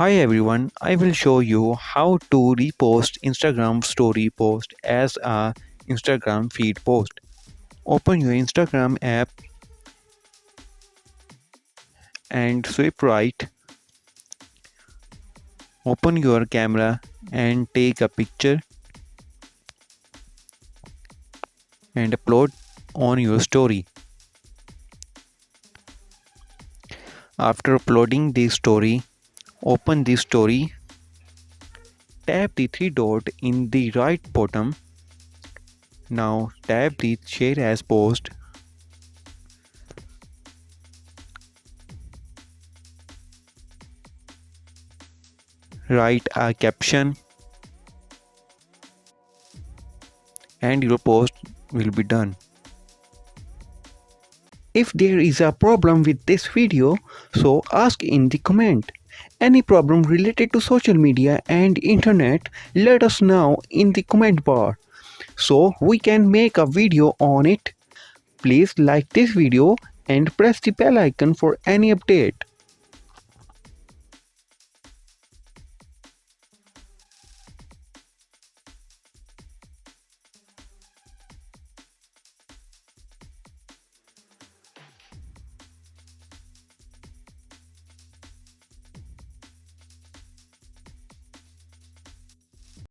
Hi everyone, I will show you how to repost Instagram story post as a Instagram feed post. Open your Instagram app and swipe right. Open your camera and take a picture and upload on your story. After uploading the story, open the story. Tap the three dot in the right bottom. Now tap the share as post. Write a caption and your post will be done. If there is a problem with this video, so ask in the comment. Any problem related to social media and internet, let us know in the comment bar so we can make a video on it. Please like this video and press the bell icon for any update.